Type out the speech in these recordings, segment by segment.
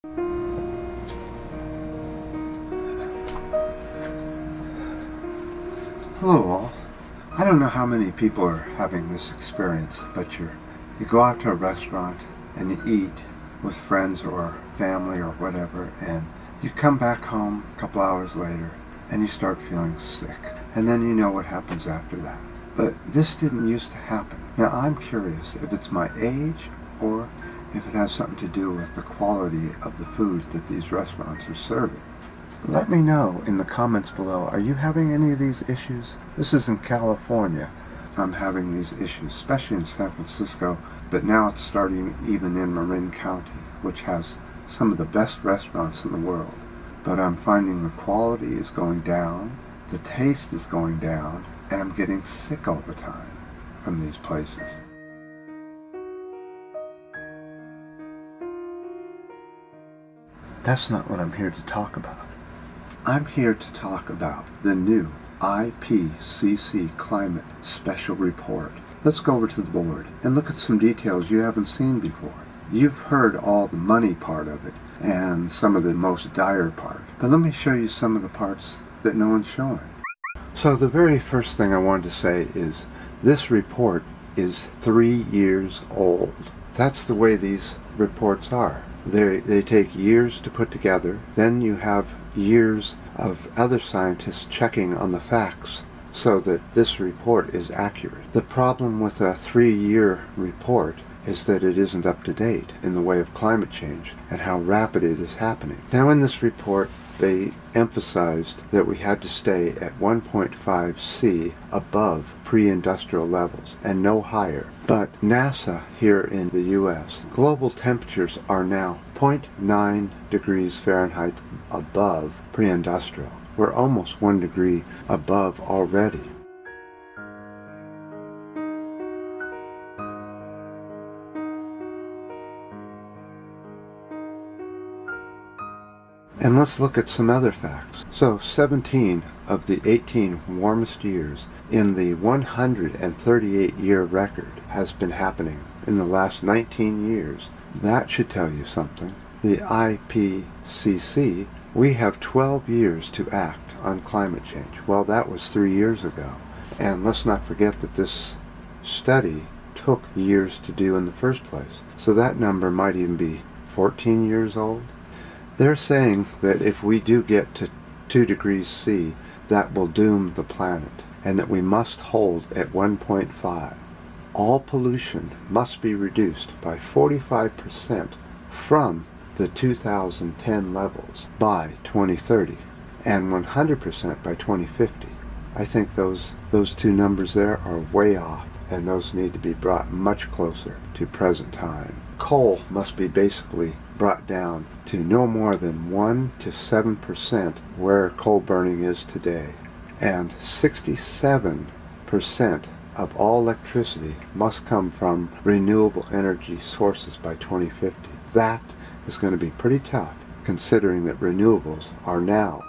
Hello all. I don't know how many people are having this experience, but you go out to a restaurant and you eat with friends or family or whatever, and you come back home a couple hours later and you start feeling sick. And then you know what happens after that. But this didn't used to happen. Now I'm curious if it's my age or if it has something to do with the quality of the food that these restaurants are serving. Let me know in the comments below, are you having any of these issues? This is in California. I'm having these issues, especially in San Francisco, but now it's starting even in Marin County, which has some of the best restaurants in the world. But I'm finding the quality is going down, the taste is going down, and I'm getting sick all the time from these places. That's not what I'm here to talk about. I'm here to talk about the new IPCC Climate Special Report. Let's go over to the board and look at some details you haven't seen before. You've heard all the money part of it and some of the most dire part, but let me show you some of the parts that no one's showing. So the very first thing I wanted to say is this report is 3 years old. That's the way these reports are. They take years to put together. Then you have years of other scientists checking on the facts so that this report is accurate. The problem with a 3-year report is that it isn't up to date in the way of climate change and how rapid it is happening. Now in this report, they emphasized that we had to stay at 1.5 C above pre-industrial levels and no higher. But NASA here in the US, global temperatures are now 0.9 degrees Fahrenheit above pre-industrial. We're almost 1 degree above already. And let's look at some other facts. So 17 of the 18 warmest years in the 138-year record has been happening in the last 19 years. That should tell you something. The IPCC, we have 12 years to act on climate change. Well, that was 3 years ago. And let's not forget that this study took years to do in the first place. So that number might even be 14 years old. They're saying that if we do get to 2 degrees C, that will doom the planet, and that we must hold at 1.5. All pollution must be reduced by 45% from the 2010 levels by 2030, and 100% by 2050. I think those two numbers there are way off, and those need to be brought much closer to present time. Coal must be basically brought down to no more than 1 to 7% where coal burning is today. And 67% of all electricity must come from renewable energy sources by 2050. That is going to be pretty tough, considering that renewables are now.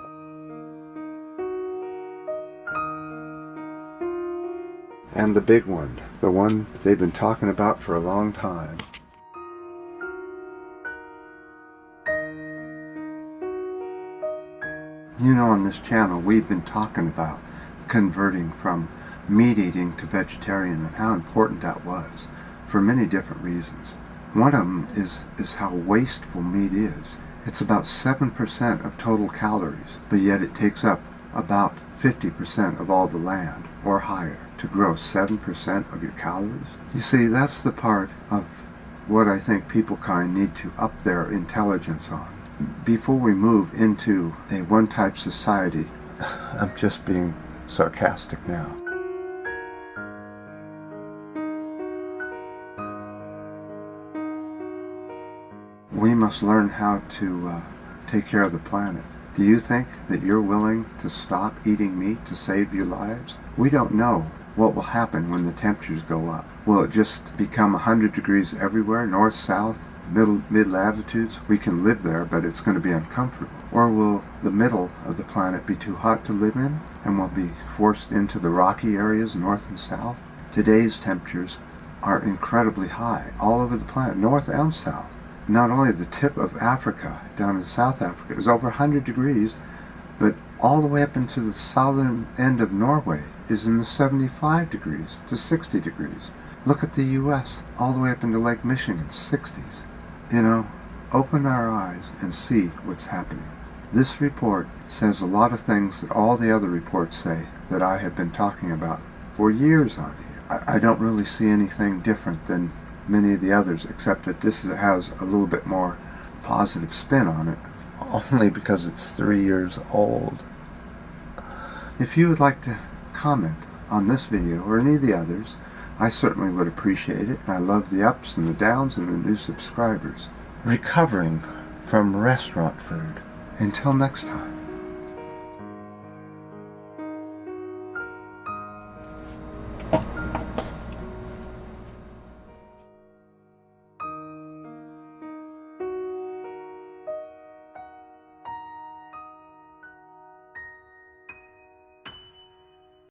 And the big one, the one they've been talking about for a long time. You know, on this channel we've been talking about converting from meat eating to vegetarian and how important that was for many different reasons. One of them is how wasteful meat is. It's about 7% of total calories, but yet it takes up about 50% of all the land or higher to grow 7% of your calories. You see, that's the part of what I think people kind need to up their intelligence on. Before we move into a one-type society, I'm just being sarcastic now. We must learn how to take care of the planet. Do you think that you're willing to stop eating meat to save your lives? We don't know what will happen when the temperatures go up. Will it just become 100 degrees everywhere, north, south, mid-latitudes? We can live there, but it's going to be uncomfortable. Or will the middle of the planet be too hot to live in, and we'll be forced into the rocky areas, north and south? Today's temperatures are incredibly high all over the planet, north and south. not only the tip of Africa, down in South Africa, is over 100 degrees, but all the way up into the southern end of Norway is in the 75 degrees to 60 degrees. Look at the U.S., all the way up into Lake Michigan, 60s. You know, open our eyes and see what's happening. This report says a lot of things that all the other reports say that I have been talking about for years on here. I don't really see anything different than many of the others, except that this has a little bit more positive spin on it, only because it's 3 years old. If you would like to comment on this video or any of the others, I certainly would appreciate it. I love the ups and the downs and the new subscribers. Recovering from restaurant food. Until next time.